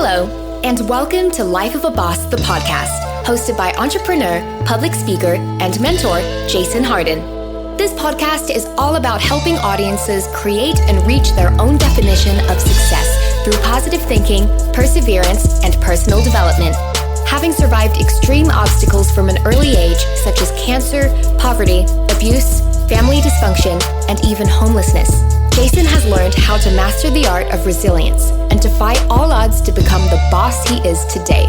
Hello, and welcome to Life of a Boss, the podcast, hosted by entrepreneur, public speaker, and mentor, Jason Hardin. This podcast is all about helping audiences create and reach their own definition of success through positive thinking, perseverance, and personal development. Having survived extreme obstacles from an early age, such as cancer, poverty, abuse, family dysfunction, and even homelessness, Jason has learned how to master the art of resilience and defy all odds to become the boss he is today.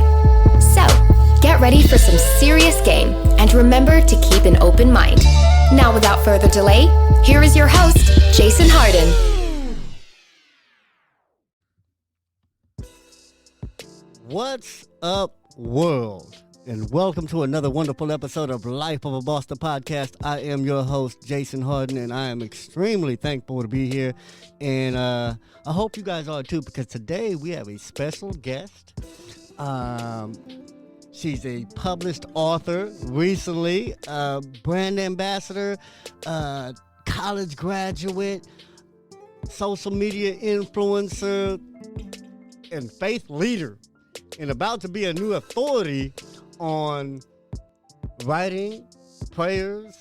So, get ready for some serious game and remember to keep an open mind. Now, without further delay, here is your host, Jason Hardin. What's up, world? And welcome to another wonderful episode of Life of a Boss, the podcast. I am your host, Jason Hardin, and I am extremely thankful to be here. And I hope you guys are too, because today we have a special guest. She's a published author recently, brand ambassador, college graduate, social media influencer, and faith leader, and about to be a new authority on writing, prayers,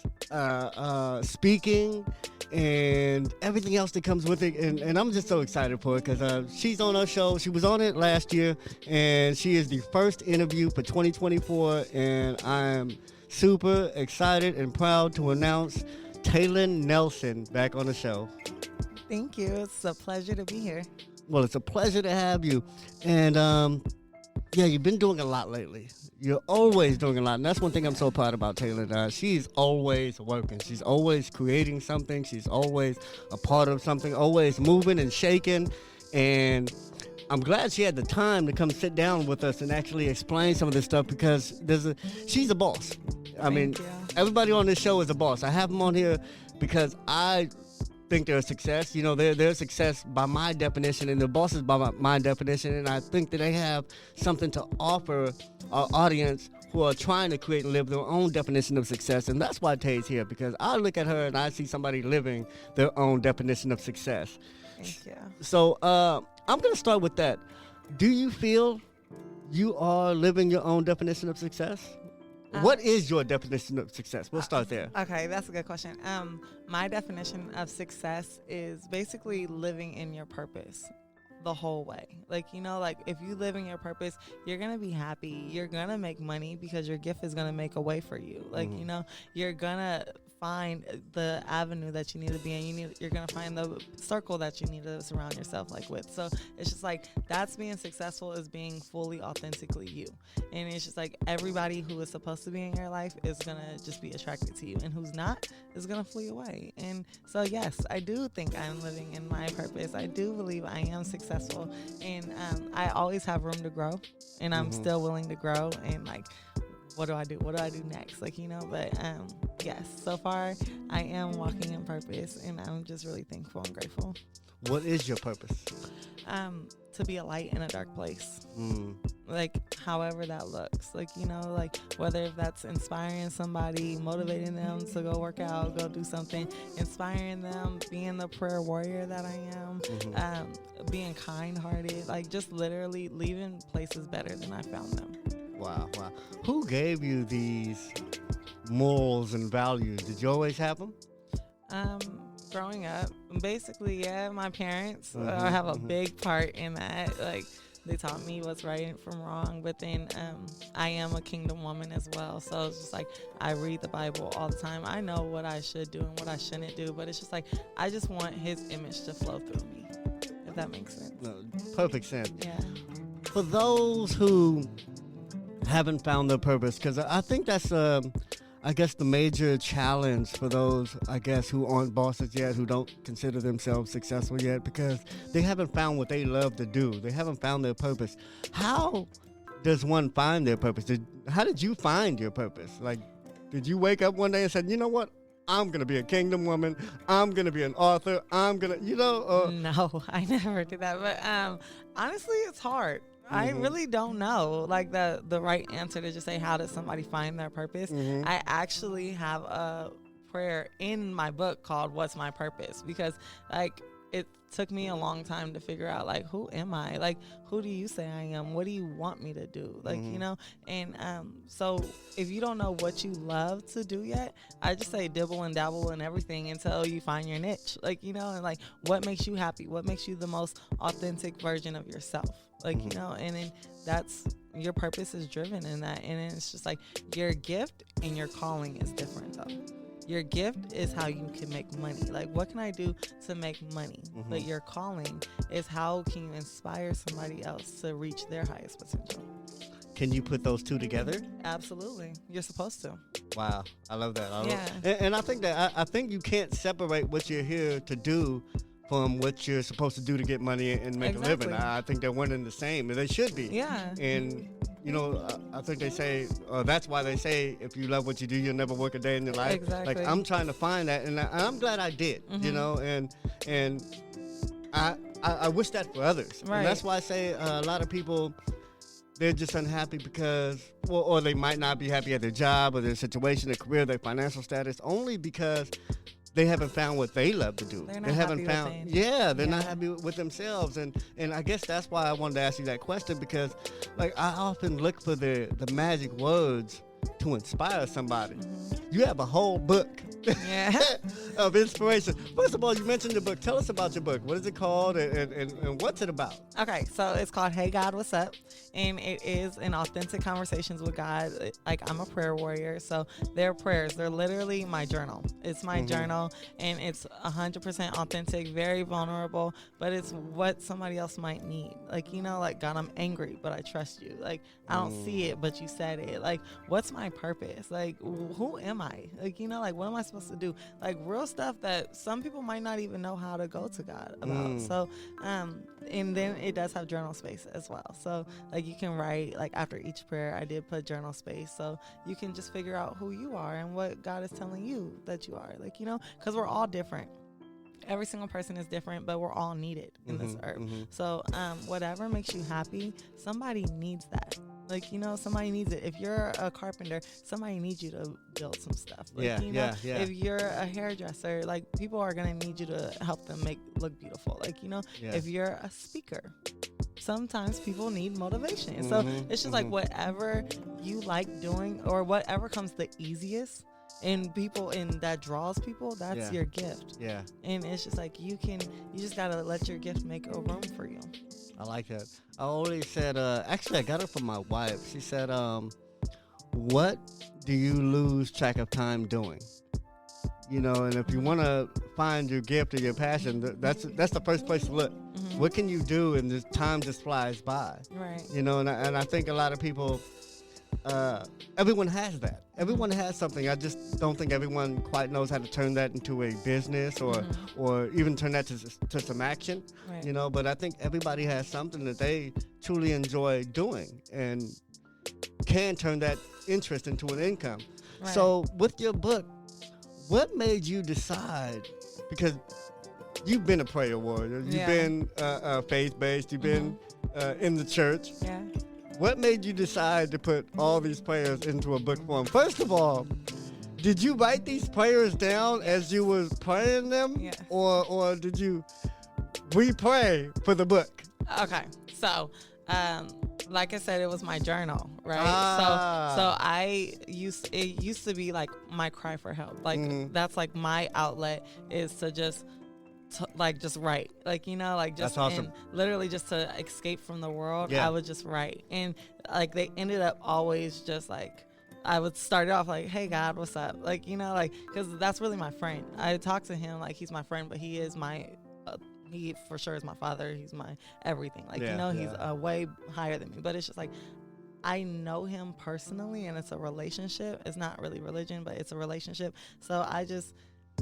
speaking, and everything else that comes with it. And I'm just so excited for it because she's on our show. She was on it last year, and she is the first interview for 2024. And I'm super excited and proud to announce Talyn Nelson back on the show. Thank you. It's a pleasure to be here. Well, it's a pleasure to have you. And yeah, you've been doing a lot lately. You're always doing a lot, and that's one thing I'm so proud about Talyn. She's always working. She's always creating something. She's always a part of something, always moving and shaking. And I'm glad she had the time to come sit down with us and actually explain some of this stuff because she's a boss. I mean, everybody on this show is a boss. I have them on here because I think they're a success. You know, they're a success by my definition, and the bosses by my definition, and I think that they have something to offer our audience who are trying to create and live their own definition of success. And that's why Tay's here, because I look at her and I see somebody living their own definition of success. Thank you. So I'm going to start with that. Do you feel you are living your own definition of success? What is your definition of success? We'll start there. Okay, that's a good question. My definition of success is basically living in your purpose the whole way. Like, you know, like if you live in your purpose, you're going to be happy. You're going to make money because your gift is going to make a way for you. Like, you know, you're going to find the avenue that you need to be in. You're going to find the circle that you need to surround yourself like with. So it's just like, that's being successful, is being fully authentically you. And it's just like everybody who is supposed to be in your life is going to just be attracted to you, and who's not is going to flee away. And so yes, I do think I'm living in my purpose. I do believe I am successful, and I always have room to grow, and I'm still willing to grow. And like, what do I do? What do I do next? Like, you know, but yes, so far I am walking in purpose, and I'm just really thankful and grateful. What is your purpose? To be a light in a dark place. Like, however that looks. Like, you know, like whether that's inspiring somebody, motivating them to go work out, go do something, inspiring them, being the prayer warrior that I am, being kind-hearted, like just literally leaving places better than I found them. Wow. Who gave you these morals and values? Did you always have them? Growing up, basically, yeah, my parents have a big part in that. Like, they taught me what's right from wrong, but then I am a kingdom woman as well. So it's just like, I read the Bible all the time. I know what I should do and what I shouldn't do, but it's just like, I just want his image to flow through me, if that makes sense. No, perfect sense. Yeah. For those who haven't found their purpose, because I think that's I guess the major challenge for those, I guess, who aren't bosses yet, who don't consider themselves successful yet, because they haven't found what they love to do. They haven't found their purpose. How does one find their purpose? How did you find your purpose? Like, did you wake up one day and said, you know what? I'm going to be a kingdom woman. I'm going to be an author. I'm going to, you know. No, I never did that. But honestly, it's hard. I really don't know, like, the right answer to just say, how does somebody find their purpose? I actually have a prayer in my book called What's My Purpose? Because, like, it took me a long time to figure out, like, who am I? Like, who do you say I am? What do you want me to do? Like, you know, and so if you don't know what you love to do yet, I just say dibble and dabble in everything until you find your niche. Like, you know, and like, what makes you happy? What makes you the most authentic version of yourself? Like, you know, and then that's, your purpose is driven in that. And then it's just like, your gift and your calling is different though. Your gift is how you can make money. Like, what can I do to make money? But your calling is how can you inspire somebody else to reach their highest potential? Can you put those two together? Absolutely. You're supposed to. Wow. I love that. Yeah. And I think that I think you can't separate what you're here to do from what you're supposed to do to get money and make a living. I think they're one and the same, and they should be. Yeah. And, you know, I think they say, that's why they say, if you love what you do, you'll never work a day in your life. Exactly. Like, I'm trying to find that, and I'm glad I did, you know, and I wish that for others. Right. And that's why I say a lot of people, they're just unhappy because, or they might not be happy at their job or their situation, their career, their financial status, only because they haven't found what they love to do. They're not they haven't happy found, within. they're not happy with themselves, and I guess that's why I wanted to ask you that question, because like I often look for the magic words to inspire somebody. You have a whole book of inspiration. First of all, you mentioned your book. Tell us about your book. What is it called, and what's it about? Okay, so it's called Hey God Wassup, and it is an authentic conversations with God. Like, I'm a prayer warrior, so their prayers, they're literally my journal. It's my journal, and it's 100% authentic, very vulnerable, but it's what somebody else might need. Like, you know, like, God, I'm angry, but I trust you. Like, I don't see it, but you said it. Like, what's my purpose? Like, who am I? Like, you know, like, what am I supposed to do? Like, real stuff that some people might not even know how to go to God about. So, and then it does have journal space as well. So, like, you can write, like, after each prayer, I did put journal space. So you can just figure out who you are and what God is telling you that you are. Like, you know, because we're all different. Every single person is different, but we're all needed in this earth. So whatever makes you happy, somebody needs that. Like, you know, somebody needs it. If you're a carpenter, somebody needs you to build some stuff. Like, you know, if you're a hairdresser, like, people are going to need you to help them look beautiful. Like, you know, if you're a speaker, sometimes people need motivation. So it's just like whatever you like doing or whatever comes the easiest and people and that draws people, that's your gift. Yeah. And it's just like you just got to let your gift make a room for you. I like that. I always said, actually, I got it from my wife. She said, what do you lose track of time doing? You know, and if you want to find your gift or your passion, that's the first place to look. What can you do? And this time just flies by. Right. You know, and I think a lot of people, everyone has that. Everyone has something. I just don't think everyone quite knows how to turn that into a business or even turn that to some action. Right. You know, but I think everybody has something that they truly enjoy doing and can turn that interest into an income. Right. So with your book, what made you decide? Because you've been a prayer warrior. You've been faith-based. You've been in the church. Yeah. What made you decide to put all these prayers into a book form? First of all, did you write these prayers down as you was praying them? Yes. Or did you re-pray for the book? Okay. So, like I said, it was my journal, right? So it used to be like my cry for help. Like that's like my outlet is to just write, like, you know, like just, that's awesome. And literally just to escape from the world. I would just write, and like they ended up always just like, I would start it off like, hey God, what's up? Like, you know, like, because that's really my friend. I talk to him like he's my friend, but he is my he for sure is my father. He's my everything. Like, you know, he's way higher than me, but it's just like, I know him personally, and it's a relationship. It's not really religion, but it's a relationship. So I just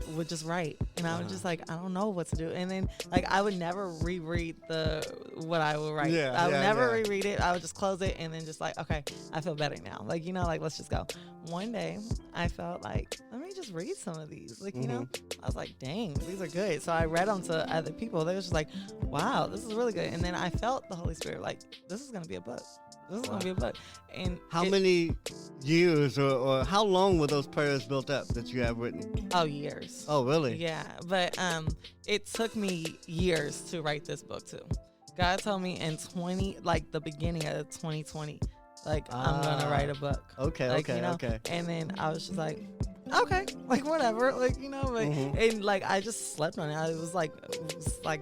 would just write, and I would just like, I don't know what to do, and then like I would never reread what I would write. I would never reread it. I would just close it and then just like, okay, I feel better now, like, you know, like, let's just go. one day I felt like, let me just read some of these. Like, you know, I was like, dang, these are good. So I read them to other people. They was just like, wow, this is really good. And then I felt the Holy Spirit like, this is going to be a book. This is going to be a book. And how many years or how long were those prayers built up that you have written? Oh, years. Oh, really? Yeah. But it took me years to write this book too. God told me in the beginning of 2020, like, I'm going to write a book. Okay, like, okay, you know? okay. And then I was just like, okay, like, whatever, like, you know, but, and like, I just slept on it. I was like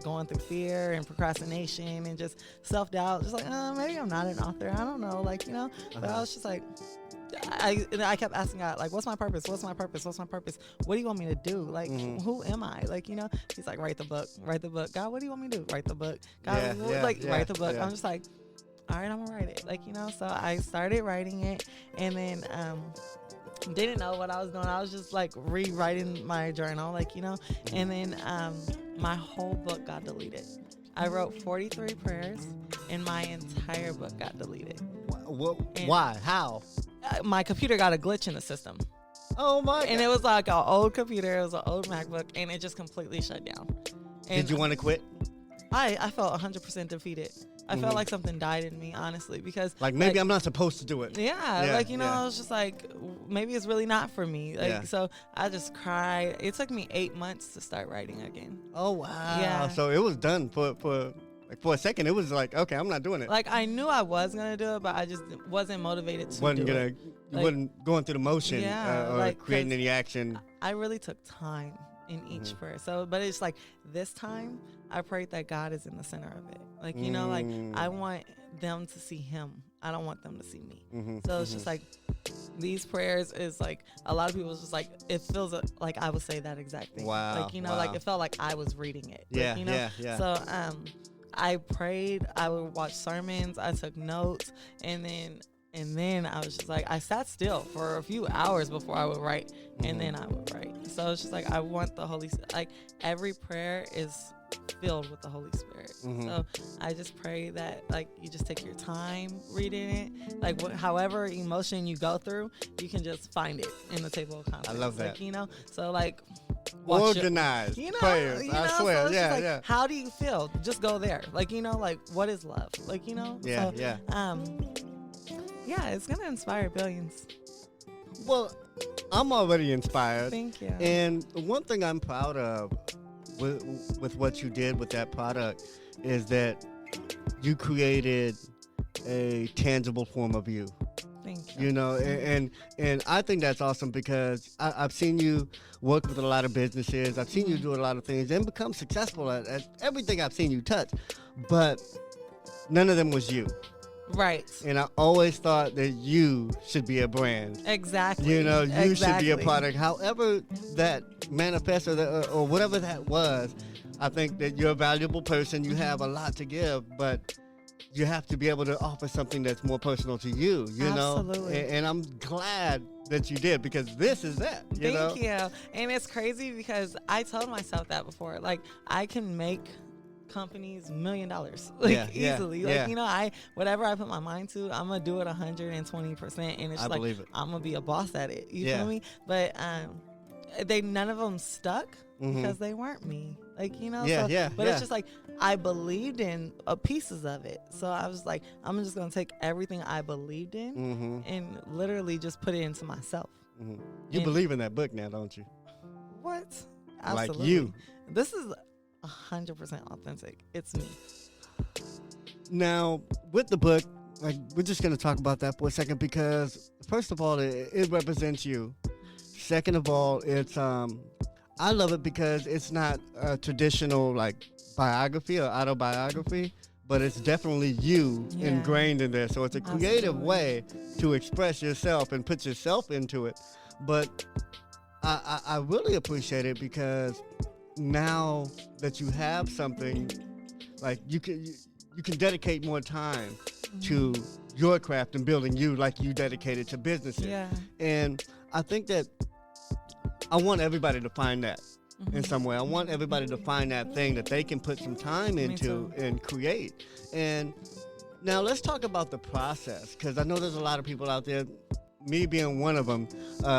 going through fear and procrastination and just self-doubt, just like, maybe I'm not an author. I don't know, like, you know, but I was just like, I kept asking God, like, what's my purpose? What's my purpose? What's my purpose? What do you want me to do? Like, who am I? Like, you know, he's like, write the book, write the book. God, what do you want me to do? Write the book. God, write the book. I'm just like, all right, I'm gonna write it. Like, you know, so I started writing it, and then, didn't know what I was doing. I was just like rewriting my journal, like, you know, and then, my whole book got deleted. I wrote 43 prayers and my entire book got deleted. Why? How? My computer got a glitch in the system. Oh my God. And it was like an old computer. It was an old MacBook, and it just completely shut down. And did you want to quit? I felt 100% defeated. I felt like something died in me, honestly, because like maybe I'm not supposed to do it. Yeah, like, you know, I was just like, maybe it's really not for me. Like, so I just cried. It took me 8 months to start writing again. Oh wow. Yeah. So it was done for a second. It was like, okay, I'm not doing it. Like, I knew I was gonna do it, but I just wasn't motivated to wasn't do gonna, it. You wasn't going through the motion or like, creating any action. I really took time in each prayer. So, but it's like this time I prayed that God is in the center of it. Like, you know, like, I want them to see him. I don't want them to see me. So it's just like these prayers is like, a lot of people is just like, it feels like I would say that exact thing. Wow. Like, you know, like it felt like I was reading it. Yeah, like, you know? yeah. So, I prayed, I would watch sermons, I took notes, and then I was just like, I sat still for a few hours before I would write, and then I would write. So it's just like, I want the Holy Spirit. Like, every prayer is filled with the Holy Spirit. So I just pray that, like, you just take your time reading it. Like, however emotion you go through, you can just find it in the table of contents. I love that. Like, you know, so like, organized prayers. I swear. So yeah, like, yeah. How do you feel? Just go there. Like, you know, like, what is love? Like, you know. Yeah, so, yeah. Yeah, it's gonna inspire billions. Well, I'm already inspired. Thank you. And one thing I'm proud of with what you did with that product is that you created a tangible form of you. Thank you. You know, and I think that's awesome because I've seen you work with a lot of businesses. I've seen you do a lot of things and become successful at everything I've seen you touch. But none of them was you. Right. And I always thought that you should be a brand. Exactly. You know, you should be a product. However that manifests or whatever that was, I think that you're a valuable person. You have a lot to give, but you have to be able to offer something that's more personal to you, you Absolutely. know? And I'm glad that you did because this is that, you know? Thank you. And it's crazy because I told myself that before. Like, I can make companies $1 million like easily. Like, you know, whatever I put my mind to, I'm gonna do it 120%, and it's like I'm gonna be a boss at it. You feel me? But none of them stuck because they weren't me. Like, you know. But it's just like I believed in pieces of it, so I was like, I'm just gonna take everything I believed in and literally just put it into myself. You believe in that book now, don't you? What? Absolutely. Like you. This is 100% authentic. It's me. Now, with the book, like, we're just going to talk about that for a second because, first of all, it represents you. Second of all, it's I love it because it's not a traditional, like, biography or autobiography, but it's definitely you ingrained in there. So it's a creative way to express yourself and put yourself into it. But I really appreciate it because now that you have something, like, you can dedicate more time to your craft and building you like you dedicated to businesses. Yeah. And I think that I want everybody to find that in some way. I want everybody to find that thing that they can put some time into and create. And now let's talk about the process, because I know there's a lot of people out there, me being one of them,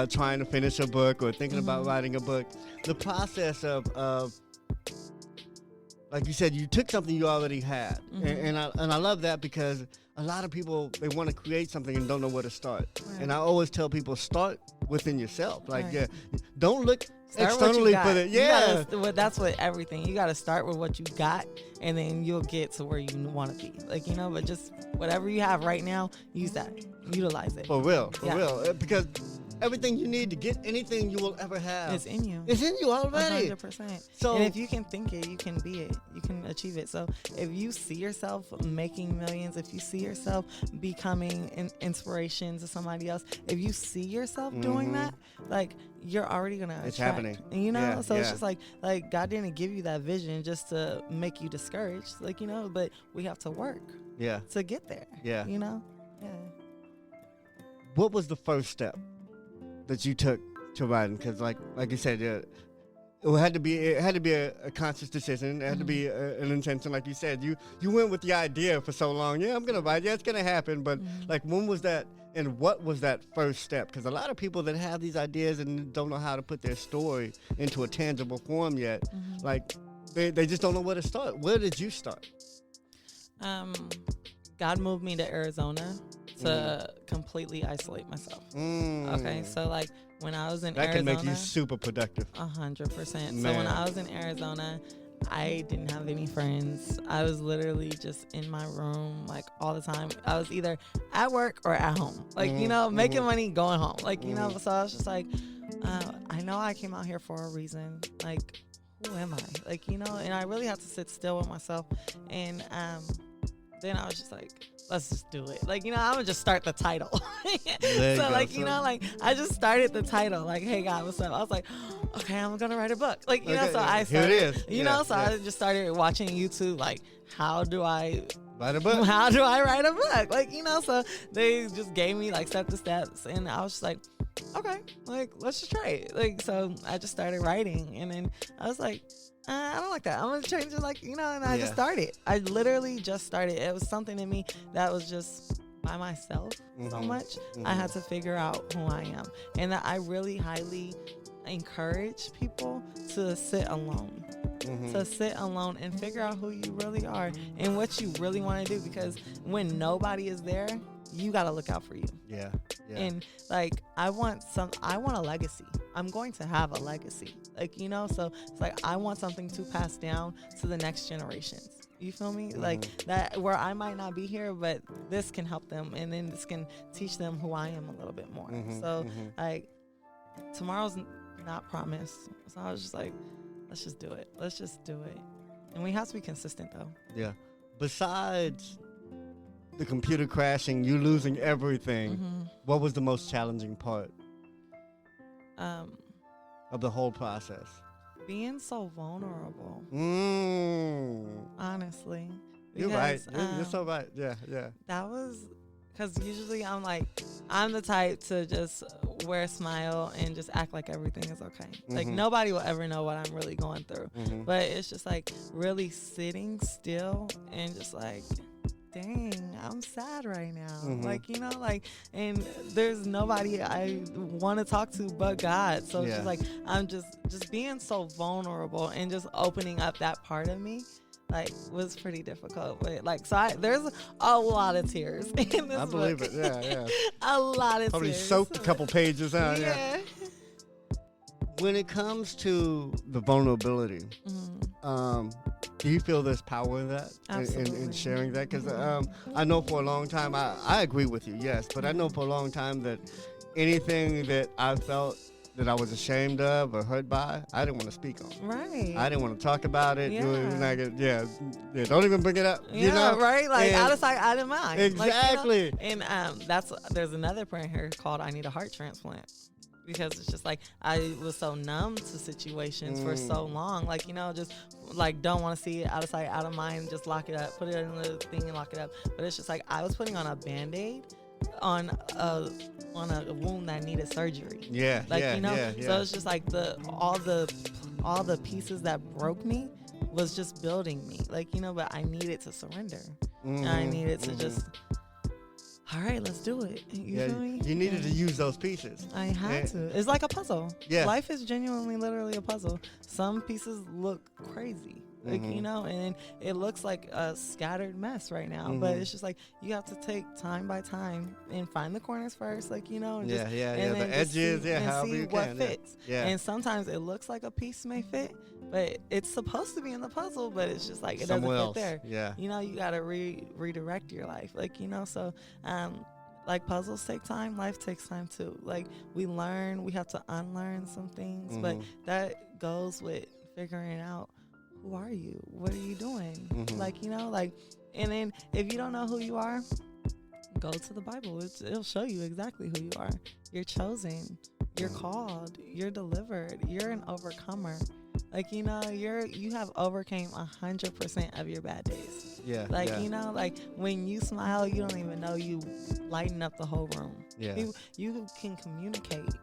trying to finish a book or thinking about writing a book. The process of like you said, you took something you already had, and I love that because a lot of people, they want to create something and don't know where to start. Right. And I always tell people, start within yourself. Like, don't look externally for the that's what everything. You got to start with what you got, and then you'll get to where you want to be. Like, but just whatever you have right now, use that, utilize it. For real, because everything you need to get anything you will ever have, it's in you. It's in you already. 100%. So, and if you can think it, you can be it. You can achieve it. So if you see yourself making millions, if you see yourself becoming an inspiration to somebody else, if you see yourself doing that, like, you're already gonna attract. It's happening. And so it's just like God didn't give you that vision just to make you discouraged. Like, but we have to work. To get there. What was the first step that you took to writing? Because like you said, it had to be a conscious decision. It had to be an intention. Like you said, you went with the idea for so long. Yeah, I'm gonna write. Yeah, it's gonna happen. But like, when was that? And what was that first step? Because a lot of people that have these ideas and don't know how to put their story into a tangible form yet, like they just don't know where to start. Where did you start? God moved me to Arizona to completely isolate myself. Okay, so like when I was in Arizona, that can make you super productive. 100%. So when I was in Arizona, I didn't have any friends. I was literally just in my room, like, all the time. I was either at work or at home, like, making money, going home, like, so I was just like, I know I came out here for a reason. Like, who am I? Like, and I really had to sit still with myself. And then I was just like, let's just do it. Like, I'm gonna just start the title. So like, I just started the title. Like, hey God, what's up? I was like, okay, I'm gonna write a book. Like, so I started, I just started watching YouTube. Like, how do I write a book? How do I write a book? Like, so they just gave me like step to steps, and I was just like, okay, like, let's just try it. Like, so I just started writing, and then I was like, I don't like that. I'm going to change it, like, and I just started. I literally just started. It was something in me that was just by myself so much. I had to figure out who I am. And that I really highly encourage people to sit alone. To sit alone and figure out who you really are and what you really want to do. Because when nobody is there, you got to look out for you. Yeah. And like, I want a legacy. I'm going to have a legacy. Like, so it's like, I want something to pass down to the next generations. You feel me? Like that, where I might not be here, but this can help them. And then this can teach them who I am a little bit more. So like, tomorrow's not promised. So I was just like, let's just do it. Let's just do it. And we have to be consistent though. Yeah. Besides the computer crashing, you losing everything, what was the most challenging part of the whole process? Being so vulnerable. Honestly. You're right. You're so right. Yeah. That was, because usually I'm the type to just wear a smile and just act like everything is okay. Like, nobody will ever know what I'm really going through. But it's just like really sitting still and just like, dang, I'm sad right now. Like, and there's nobody I want to talk to but God. So it's just like, I'm just being so vulnerable and just opening up that part of me, like, was pretty difficult. But like, so there's a lot of tears in this I believe book. it. Yeah. A lot of probably tears. Soaked a couple pages out. Yeah. When it comes to the vulnerability, do you feel there's power in that? In sharing that? Because I know for a long time, I agree with you, yes, but I know for a long time that anything that I felt that I was ashamed of or hurt by, I didn't want to speak on. Right. I didn't want to talk about it. Don't even bring it up. Right? Like, out of sight, out of mind. Exactly. Like, and there's another prayer here called I Need a Heart Transplant. Because it's just like, I was so numb to situations for so long. Like, just like, don't want to see it, out of sight, out of mind, just lock it up, put it in the thing and lock it up. But it's just like, I was putting on a Band-Aid on a wound that needed surgery. So it's just like all the pieces that broke me was just building me. Like, but I needed to surrender. And I needed to just all right, let's do it. You feel me? You needed to use those pieces. I had to. It's like a puzzle. Yeah. Life is genuinely, literally a puzzle. Some pieces look crazy. Like, you know, and it looks like a scattered mess right now, but it's just like you have to take time by time and find the corners first, like, you know, and Yeah, just, yeah, and yeah. then The just edges, see, yeah, and however see you what can. fits. Yeah. And sometimes it looks like a piece may fit, but it's supposed to be in the puzzle, but it's just like it Somewhere doesn't else. fit there. Yeah. You know, you got to redirect your life, like, you know, so like puzzles take time, life takes time too. Like we learn, we have to unlearn some things, but that goes with figuring out, who are you? What are you doing? Like, you know, like, and then if you don't know who you are, go to the Bible. It'll show you exactly who you are. You're chosen. You're called. You're delivered. You're an overcomer. Like, you know, you have overcame 100% of your bad days. Yeah. Like, yeah. you know, like when you smile, you don't even know you lighten up the whole room. Yeah. You can communicate.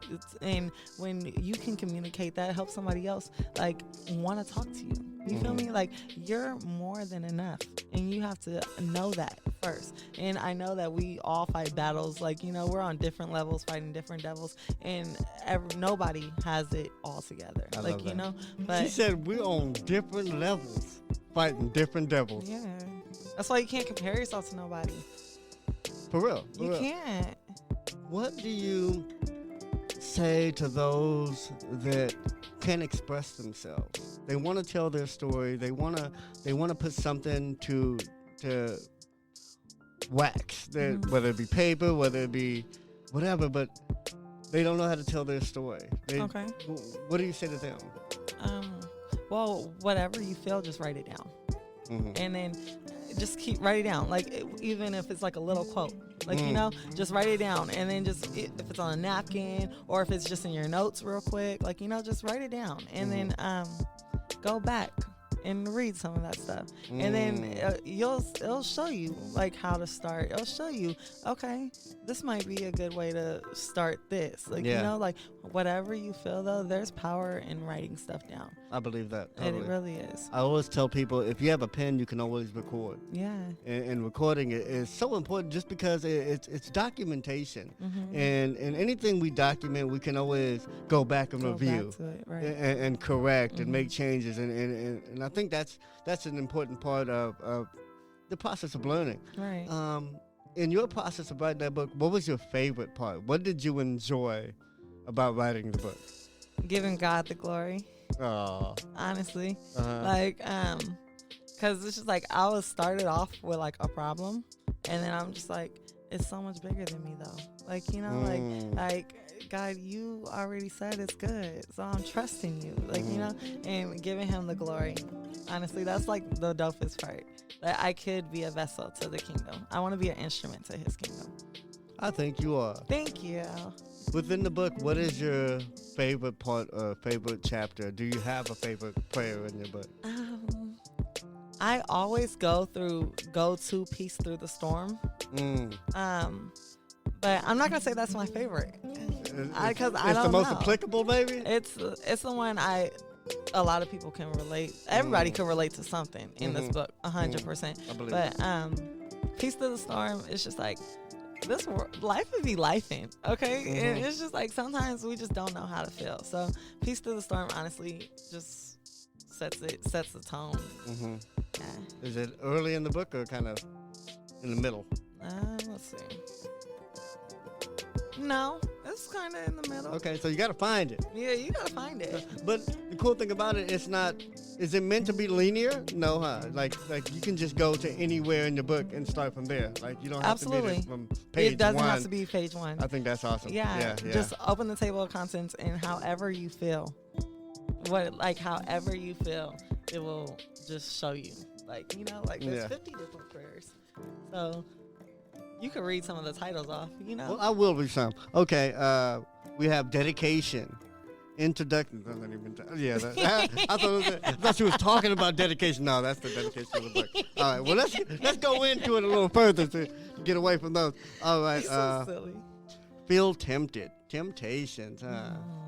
And when you can communicate, that helps somebody else, like, want to talk to you. You feel me? Like, you're more than enough. And you have to know that first. And I know that we all fight battles. Like, you know, we're on different levels fighting different devils. And nobody has it all together. I like, love you that. know? But She said we're on different levels fighting different devils. yeah. That's why you can't compare yourself to nobody. For real. For You real. can't. What do you say to those that can't express themselves? They want to tell their story. They want to put something to wax, whether it be paper, whether it be whatever, but they don't know how to tell their story. Okay. What do you say to them? Well, whatever you feel, just write it down. Mm-hmm. And then just write it down. Like, even if it's like a little quote, like, you know, just write it down. And then just, if it's on a napkin or if it's just in your notes real quick, like, you know, just write it down. And then go back and read some of that stuff. And then it'll show you, like, how to start. It'll show you, okay, this might be a good way to start this. Like, you know, like, whatever you feel, though, there's power in writing stuff down. I believe that. And Totally. it really is. I always tell people, if you have a pen, you can always record. Yeah. And recording it is so important just because it's documentation. And anything we document, we can always go back and review back to it, right. and correct and make changes. And I think that's an important part of the process of learning. Right. In your process of writing that book, what was your favorite part? What did you enjoy about writing the book? Giving God the glory. Oh. Honestly. Like, because it's just like I was started off with like a problem, and then I'm just like, it's so much bigger than me though. Like, you know, like God, you already said it's good, so I'm trusting you. Like, you know, and giving Him the glory. Honestly, that's like the dopest part. That I could be a vessel to the kingdom. I want to be an instrument to His kingdom. I think you are. Thank you. Within the book, what is your favorite part or favorite chapter? Do you have a favorite prayer in your book? I always go to peace through the storm. But I'm not gonna say that's my favorite because I don't the most know. applicable, maybe. It's the one a lot of people can relate. Everybody can relate to something in this book, 100%. I believe But peace through the storm. It's just like this life would be lifing, okay? And it's just like sometimes we just don't know how to feel. So peace through the storm, honestly, just sets the tone. Yeah. Is it early in the book or kind of in the middle? Let's see. No, it's kind of in the middle. Okay, so you got to find it. Yeah, you gotta find it. But the cool thing about it, it's not. Is it meant to be linear? No, huh? Like you can just go to anywhere in the book and start from there. Like you don't have to Absolutely. be from page It doesn't one. have to be page one. I think that's awesome. Yeah, just open the table of contents and however you feel. However you feel, it will just show you. Like, you know, like there's 50 different prayers. So you can read some of the titles off, you know. Well, I will read some. Okay, we have dedication, introduction. I thought she was talking about dedication. No, that's the dedication of the book. All right, well let's go into it a little further to get away from those. All right, so silly. Feel tempted, temptations.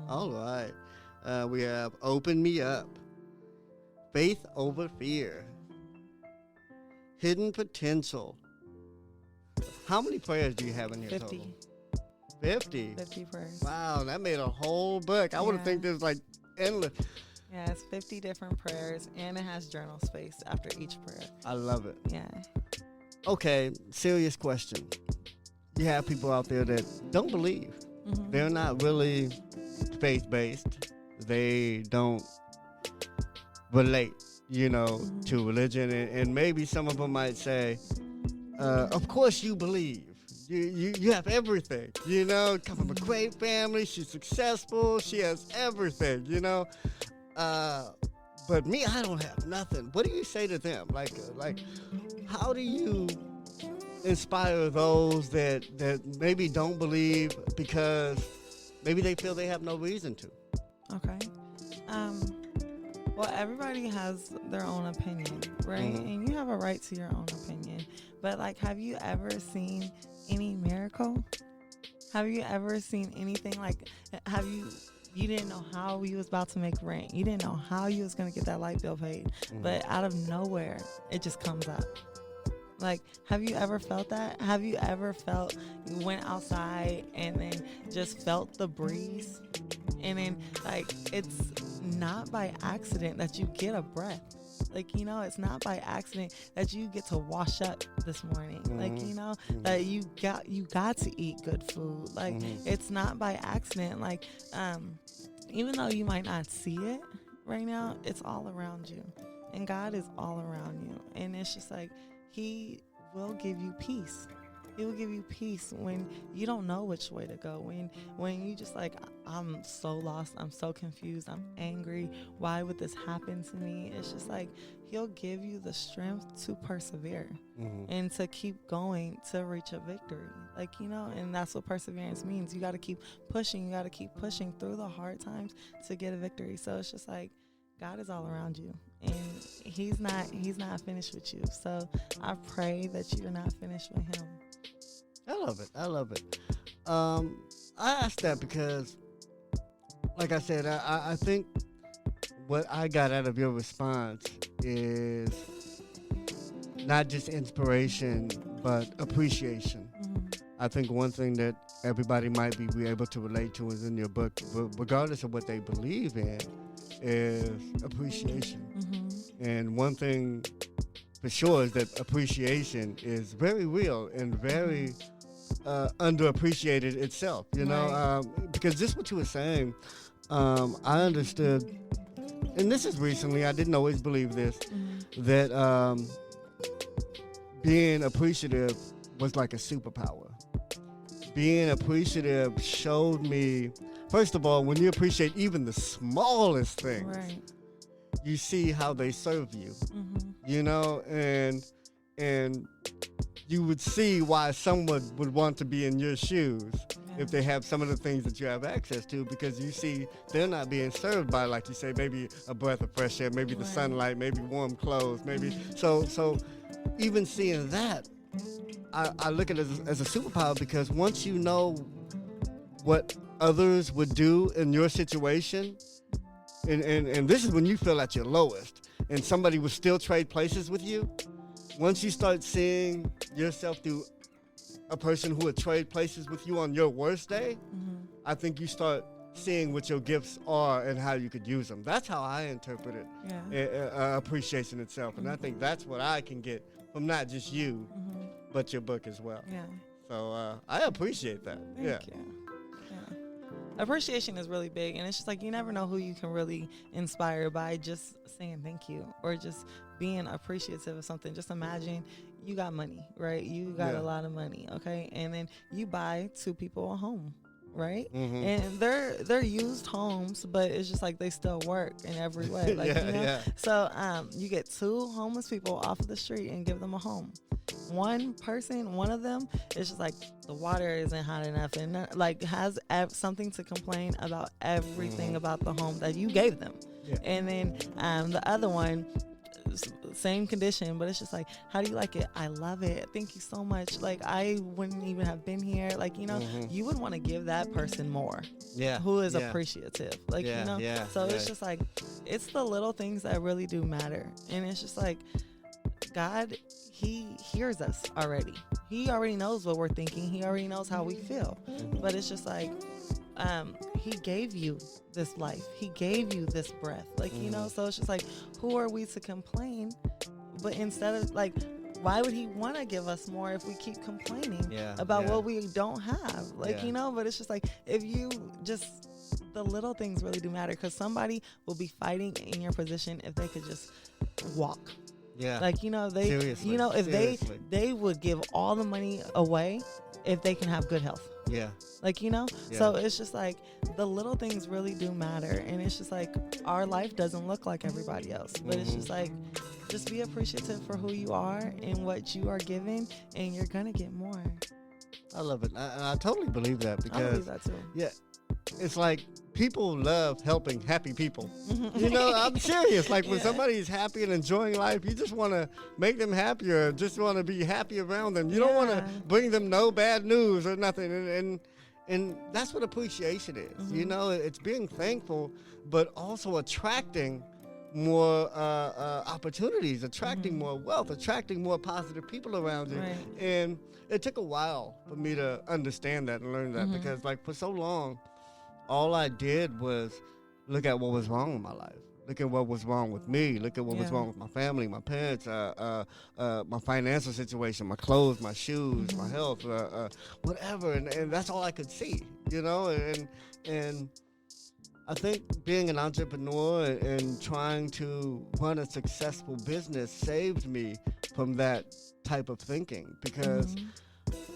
All right, we have open me up, faith over fear, hidden potential, How many prayers do you have in your 50. total? 50? 50 prayers. Wow, that made a whole book. I would have think there's like endless. Yeah, it's 50 different prayers, and it has journal space after each prayer. I love it. Yeah. Okay, serious question. You have people out there that don't believe. Mm-hmm. They're not really faith-based. They don't relate, to religion. And maybe some of them might say, of course you believe. You have everything, come from a great family. She's successful. She has everything, but me, I don't have nothing. What do you say to them? Like, how do you inspire those that maybe don't believe because maybe they feel they have no reason to? Okay. Well, everybody has their own opinion, right? Mm-hmm. And you have a right to your own opinion. But, like, have you ever seen any miracle? Have you ever seen anything like, you didn't know how you was about to make rent. You didn't know how you was going to get that light bill paid. Mm-hmm. But out of nowhere, it just comes up. Like, have you ever felt that? Have you ever felt you went outside and then just felt the breeze? And then, like, it's not by accident that you get a breath. Like, it's not by accident that you get to wash up this morning. Mm-hmm. Like, that you got to eat good food. Like, it's not by accident. Like, even though you might not see it right now, it's all around you. And God is all around you. And it's just like, He will give you peace. He will give you peace when you don't know which way to go. When you just like, I'm so lost. I'm so confused. I'm angry. Why would this happen to me? It's just like, He'll give you the strength to persevere and to keep going to reach a victory. Like, and that's what perseverance means. You got to keep pushing. You got to keep pushing through the hard times to get a victory. So it's just like, God is all around you, and He's not finished with you. So I pray that you're not finished with Him. I love it. I asked that because, like I said, I think what I got out of your response is not just inspiration, but appreciation. I think one thing that everybody might be able to relate to is in your book, regardless of what they believe in, is appreciation. And one thing for sure is that appreciation is very real and very underappreciated itself, Right. Because just what you were saying, I understood, and this is recently, I didn't always believe this, that being appreciative was like a superpower. Being appreciative showed me, first of all, when you appreciate even the smallest things, Right. you see how they serve you, and you would see why someone would want to be in your shoes if they have some of the things that you have access to, because you see they're not being served by, like you say, maybe a breath of fresh air, maybe the sunlight, maybe warm clothes, maybe. So even seeing that, I look at it as a superpower, because once you know what others would do in your situation, and this is when you feel at your lowest, and somebody would still trade places with you. Once you start seeing yourself through a person who would trade places with you on your worst day, I think you start seeing what your gifts are and how you could use them. That's how I interpret it, appreciation itself. And I think that's what I can get from not just you, but your book as well. Yeah. So I appreciate that. Thank you. Yeah. Appreciation is really big, and it's just like, you never know who you can really inspire by just saying thank you or just being appreciative of something. Just imagine you got money, right? You got a lot of money, okay? And then you buy 2 people a home, right? And they're used homes, but it's just like they still work in every way. Like, So you get 2 homeless people off of the street and give them a home. One of them is just like, the water isn't hot enough, and like has something to complain about everything about the home that you gave them. And then the other one, same condition, but it's just like, how do you like it? I love it. Thank you so much. Like, I wouldn't even have been here. Like, you would want to give that person more. Who is appreciative. Like, So it's just like, it's the little things that really do matter. And it's just like, God, he hears us already. He already knows what we're thinking. He already knows how we feel. But it's just like, he gave you this life. He gave you this breath. Like, you know, so it's just like, who are we to complain? But instead of like, why would he want to give us more if we keep complaining about what we don't have? Like, you know, but it's just like, if you just, the little things really do matter, because somebody will be fighting in your position if they could just walk. Yeah. Like, you know, they, Seriously. you know, if Seriously. they would give all the money away if they can have good health. Yeah. Like, you know, Yeah. so it's just like the little things really do matter. And it's just like, our life doesn't look like everybody else, but it's just like, just be appreciative for who you are and what you are given, and you're going to get more. I love it. I totally believe that, I because believe that too. yeah, it's like people love helping happy people. You know, I'm serious. Like when somebody's happy and enjoying life, you just want to make them happier, just want to be happy around them. You don't want to bring them no bad news or nothing. And that's what appreciation is. You know, it's being thankful, but also attracting more opportunities, attracting more wealth, attracting more positive people around you. Right. And it took a while for me to understand that and learn that, because like for so long, all I did was look at what was wrong with my life. Look at what was wrong with me. Look at what was wrong with my family, my parents, my financial situation, my clothes, my shoes, my health, whatever. And that's all I could see, you know? And I think being an entrepreneur and trying to run a successful business saved me from that type of thinking, because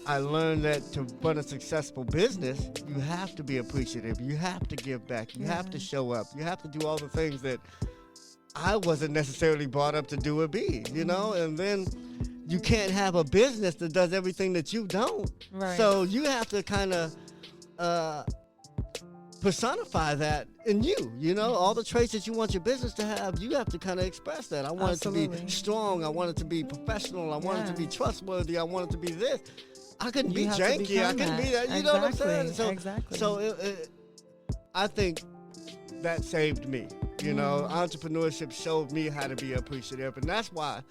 I learned that to run a successful business, you have to be appreciative. You have to give back. You have to show up. You have to do all the things that I wasn't necessarily brought up to do or be, you know? And then you can't have a business that does everything that you don't. Right. So you have to kind of personify that in you know, all the traits that you want your business to have, you have to kind of express that. I want it to be strong. I want it to be professional. I want it to be trustworthy. I want it to be this. I couldn't be janky. I couldn't be that. You know what I'm saying? So I think that saved me. You know, entrepreneurship showed me how to be appreciative, and that's why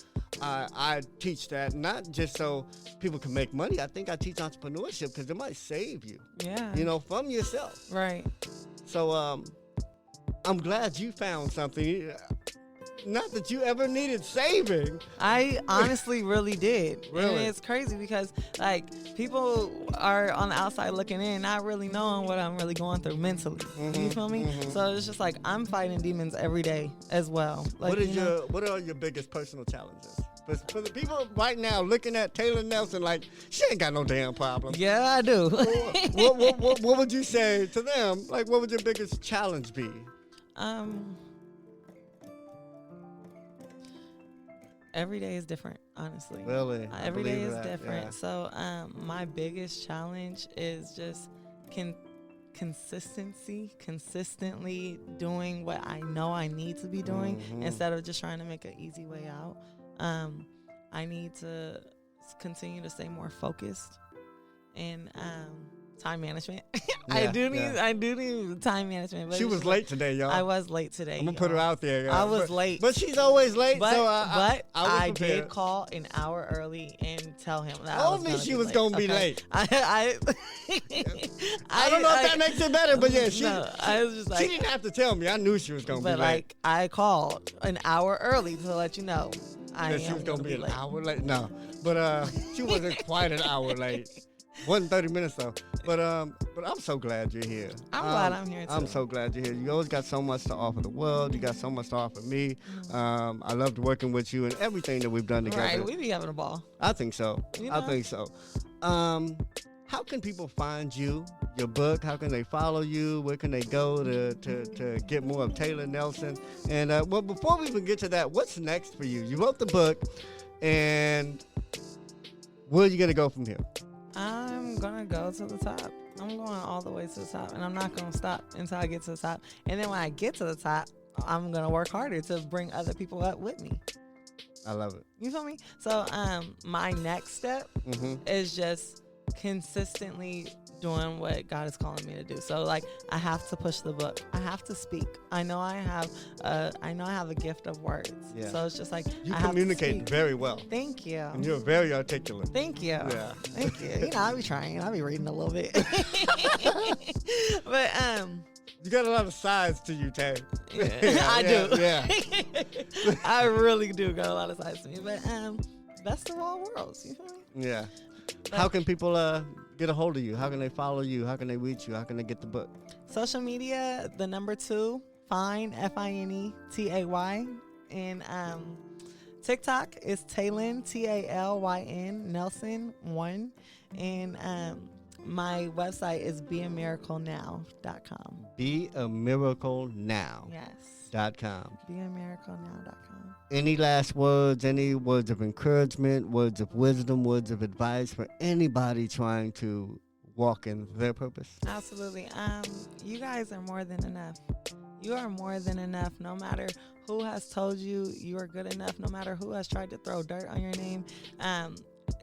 I teach that, not just so people can make money. I think I teach entrepreneurship because it might save you. Yeah. You know, from yourself. Right. So I'm glad you found something. Not that you ever needed saving. I honestly really did. Really? And it's crazy because, like, people are on the outside looking in, not really knowing what I'm really going through mentally. You feel me? So it's just like I'm fighting demons every day as well. Like, what are your biggest personal challenges? For the people right now looking at Talyn Nelson like, she ain't got no damn problem. Yeah, I do. what would you say to them? Like, what would your biggest challenge be? Every day is different, honestly. Really? Every day is different. Yeah. So my biggest challenge is just consistently doing what I know I need to be doing instead of just trying to make an easy way out. I need to continue to stay more focused and time management. I do need time management. But she was late today, y'all. I was late today. I'm gonna put her out there, y'all. I was late, but she's always late. But, so I did call an hour early and tell him that I knew she was gonna be late. I don't know if that makes it better, but yeah, I was just like, she didn't have to tell me. I knew she was gonna be late. But like, I called an hour early to let you know she was gonna be an hour late. No, but she wasn't quite an hour late. Wasn't 30 minutes though, but I'm so glad you're here. I'm glad I'm here too. I'm so glad you're here. You always got so much to offer the world. You got so much to offer me. I loved working with you and everything that we've done together. Right, we be having a ball. I think so. You know? I think so. How can people find you, your book? How can they follow you? Where can they go to get more of Talyn Nelson? And well, before we even get to that, what's next for you? You wrote the book, and where are you gonna go from here? I'm gonna go to the top. I'm going all the way to the top, and I'm not gonna stop until I get to the top. And then when I get to the top, I'm gonna work harder to bring other people up with me. I love it. You feel me? So my next step is just consistently doing what God is calling me to do. So like I have to push the book. I have to speak. I know I have a gift of words. Yeah. So it's just like you communicate very well. Thank you. And you're very articulate. Thank you. Yeah. Thank you. You know, I'll be trying. I'll be reading a little bit. But you got a lot of sides to you, Tay. Yeah, I do. Yeah. I really do got a lot of sides to me. But best of all worlds, you feel me? Yeah. How can people get a hold of you? How can they follow you? How can they reach you? How can they get the book? Social media, the number 2, Fine, FINETAY. And TikTok is Talyn, TALYN, Nelson 1. And my website is beamiraclenow.com. Beamiraclenow.com. Yes. Beamiraclenow.com. Any last words, any words of encouragement, words of wisdom, words of advice for anybody trying to walk in their purpose? Absolutely. You guys are more than enough. You are more than enough. No matter who has told you you are good enough, no matter who has tried to throw dirt on your name,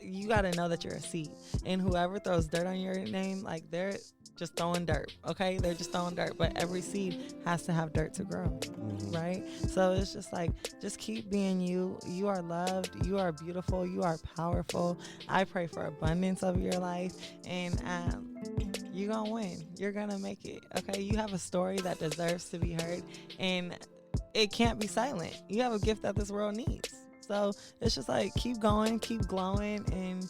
you got to know that you're a seed. And whoever throws dirt on your name, like they're just throwing dirt, okay? They're just throwing dirt. But every seed has to have dirt to grow, right? So it's just like, just keep being you. You are loved. You are beautiful. You are powerful. I pray for abundance of your life. And you're going to win. You're going to make it, okay? You have a story that deserves to be heard. And it can't be silent. You have a gift that this world needs. So it's just like, keep going, keep glowing, and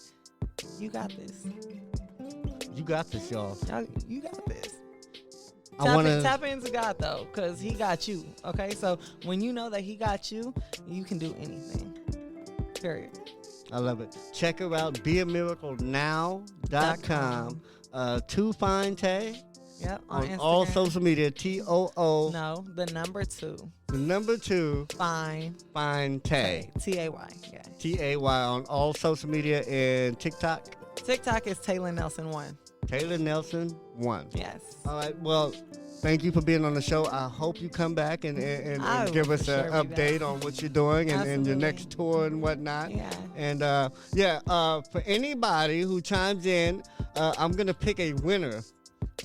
you got this. You got this, y'all. You got this. Tap into God, though, because he got you, okay? So when you know that he got you, you can do anything, period. I love it. Check her out, beamiraclenow.com. To find Tay. Yep, on all social media, TOO. No, the number 2. The number 2. Find Tay. TAY. Yeah. TAY on all social media and TikTok. TikTok is Talyn Nelson 1. Talyn Nelson 1. Yes. All right. Well, thank you for being on the show. I hope you come back and give us an update on what you're doing and your next tour and whatnot. Yeah. And for anybody who chimes in, I'm gonna pick a winner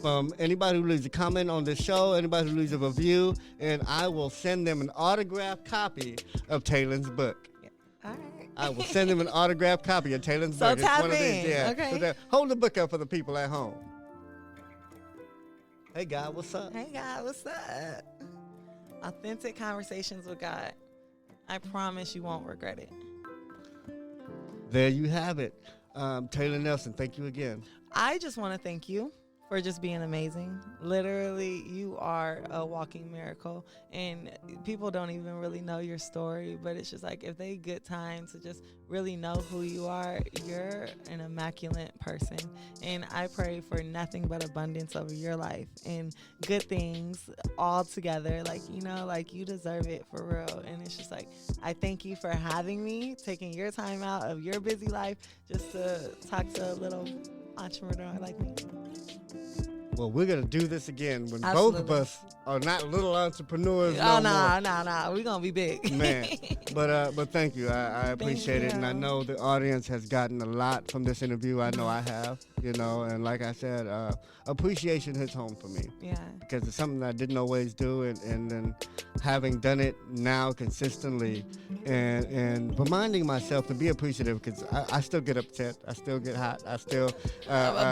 from anybody who leaves a comment on this show, anybody who leaves a review, and I will send them an autographed copy of Talyn's book. Yeah. All right. I will send them an autographed copy of Talyn's book. So tap in. Yeah. Okay. So hold the book up for the people at home. Hey, God, what's up? Hey, God, what's up? Authentic conversations with God. I promise you won't regret it. There you have it. Talyn Nelson, thank you again. I just want to thank you for just being amazing. Literally, you are a walking miracle, and people don't even really know your story, but it's just like, if they get time to just really know who you are, you're an immaculate person. And I pray for nothing but abundance over your life and good things all together. Like, you know, like, you deserve it for real. And it's just like, I thank you for having me, taking your time out of your busy life just to talk to a little entrepreneur like me. Well, we're going to do this again when Absolutely. both of us are not little entrepreneurs Oh, no more. nah. We're going to be big. Man. But thank you. I appreciate it. And I know the audience has gotten a lot from this interview. I know I have, you know. And like I said, appreciation hits home for me. Yeah. Because it's something I didn't always do. And then having done it now consistently and reminding myself to be appreciative, because I still get upset. I still get hot. I still...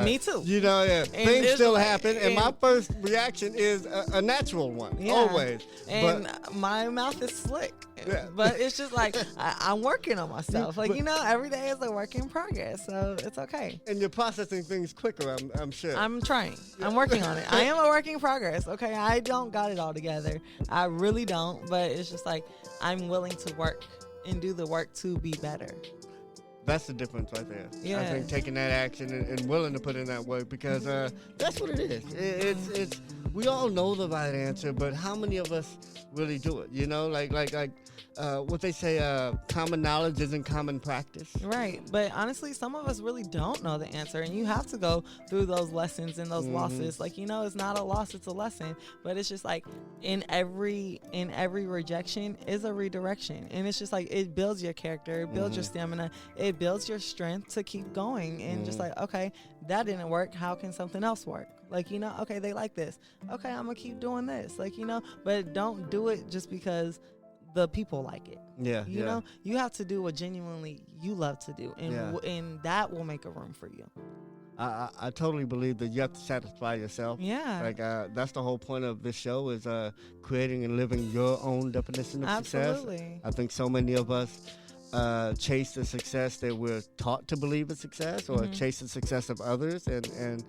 me too. You know, yeah. Things still happen. And my first reaction is a natural one. Yeah. Always. And my mouth is slick. Yeah. But it's just like, I'm working on myself. Like, you know, every day is a work in progress. So it's okay. And you're processing things quicker, I'm sure. I'm trying. I'm working on it. I am a work in progress. Okay. I don't got it all together. I really don't. But it's just like, I'm willing to work and do the work to be better. That's the difference right there. Yeah. I think taking that action and willing to put in that work, because that's what it is. It's we all know the right answer, but how many of us really do it? You know, like what they say, common knowledge isn't common practice. Right. But honestly, some of us really don't know the answer, and you have to go through those lessons and those losses. Like, you know, it's not a loss, it's a lesson. But it's just like, in every rejection is a redirection. And it's just like, it builds your character, it builds your stamina, it builds your strength to keep going. And just like, okay, that didn't work. How can something else work? Like, you know, okay, they like this. Okay, I'm going to keep doing this. Like, you know, but don't do it just because the people like it. Yeah. You know, you have to do what genuinely you love to do. And that will make a room for you. I totally believe that you have to satisfy yourself. Yeah. Like, that's the whole point of this show is creating and living your own definition of success. I think so many of us chase the success that we're taught to believe is success, or chase the success of others, and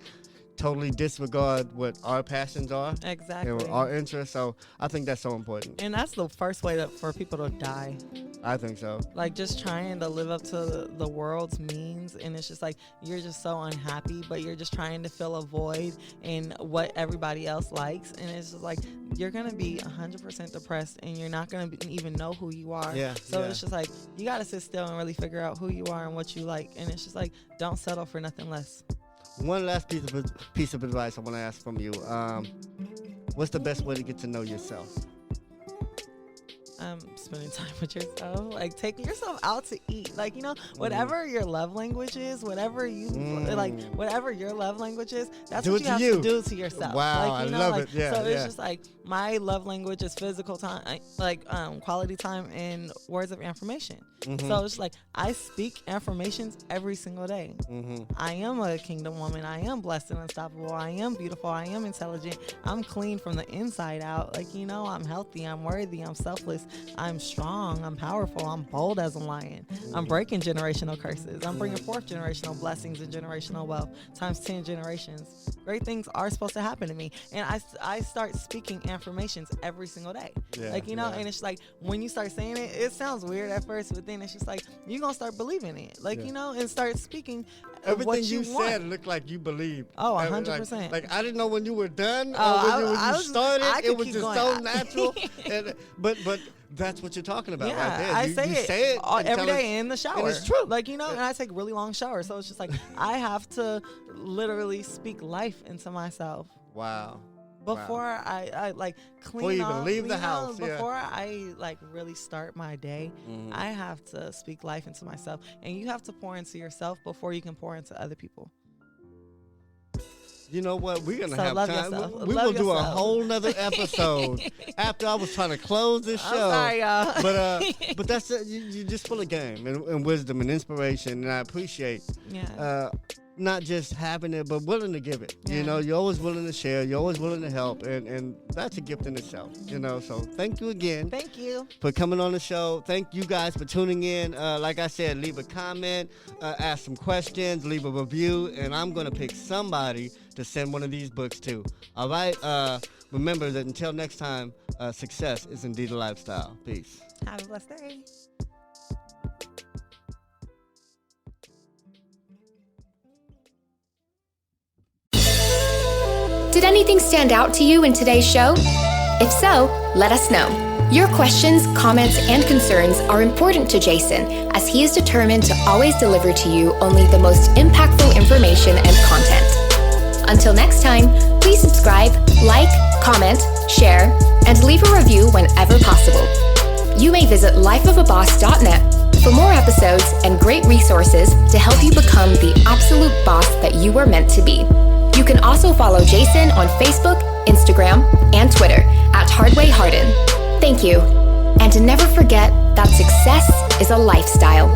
totally disregard what our passions are. Exactly. And our interests. So I think that's so important. And that's the first way for people to die. I think so. Like, just trying to live up to the world's means, and it's just like you're just so unhappy, but you're just trying to fill a void in what everybody else likes, and it's just like you're gonna be 100% depressed, and you're not gonna even know who you are. So it's just like you gotta sit still and really figure out who you are and what you like, and it's just like don't settle for nothing less. One last piece of advice I want to ask from you. What's the best way to get to know yourself? Spending time with yourself, like taking yourself out to eat, like, you know, whatever your love language is, whatever you like, whatever your love language is, that's what you have to do to yourself. Wow, like, you know, I love like, it. Yeah, so it's just like my love language is physical time, like quality time and words of affirmation. So it's like I speak affirmations every single day. I am a kingdom woman. I am blessed and unstoppable. I am beautiful. I am intelligent. I'm clean from the inside out. Like, you know, I'm healthy. I'm worthy. I'm selfless. I'm strong. I'm powerful. I'm bold as a lion. I'm breaking generational curses. I'm bringing forth generational blessings and generational wealth times 10 generations. Great things are supposed to happen to me. And I start speaking affirmations every single day. Like, you know, and it's like when you start saying it, it sounds weird at first, but then it's just like you're going to start believing it. Like, you know, and start speaking everything what you said looked like you believed. Oh, 100%. Like I didn't know when you were done or when you started. It was just so natural. But that's what you're talking about right there. I say it every day in the shower. And it's true. Like, you know, and I take really long showers. So it's just like I have to literally speak life into myself. Wow. Before I like clean before you off, even leave the house. Before I like really start my day, I have to speak life into myself. And you have to pour into yourself before you can pour into other people. You know what? We're going to have time. Yourself. We will do a whole nother episode after I was trying to close this show. I'm sorry, y'all. But that's it. You're just full of game and wisdom and inspiration. And I appreciate not just having it, but willing to give it. You know, you're always willing to share. You're always willing to help. And that's a gift in itself, you know. So thank you again. Thank you for coming on the show. Thank you guys for tuning in. Like I said, leave a comment, ask some questions, leave a review, and I'm going to pick somebody to send one of these books to. All right? Remember that until next time, success is indeed a lifestyle. Peace. Have a blessed day. Did anything stand out to you in today's show? If so, let us know. Your questions, comments, and concerns are important to Jason, as he is determined to always deliver to you only the most impactful information and content. Until next time, please subscribe, like, comment, share, and leave a review whenever possible. You may visit lifeofaboss.net for more episodes and great resources to help you become the absolute boss that you were meant to be. You can also follow Jason on Facebook, Instagram, and Twitter at Hardin. Thank you. And never forget that success is a lifestyle.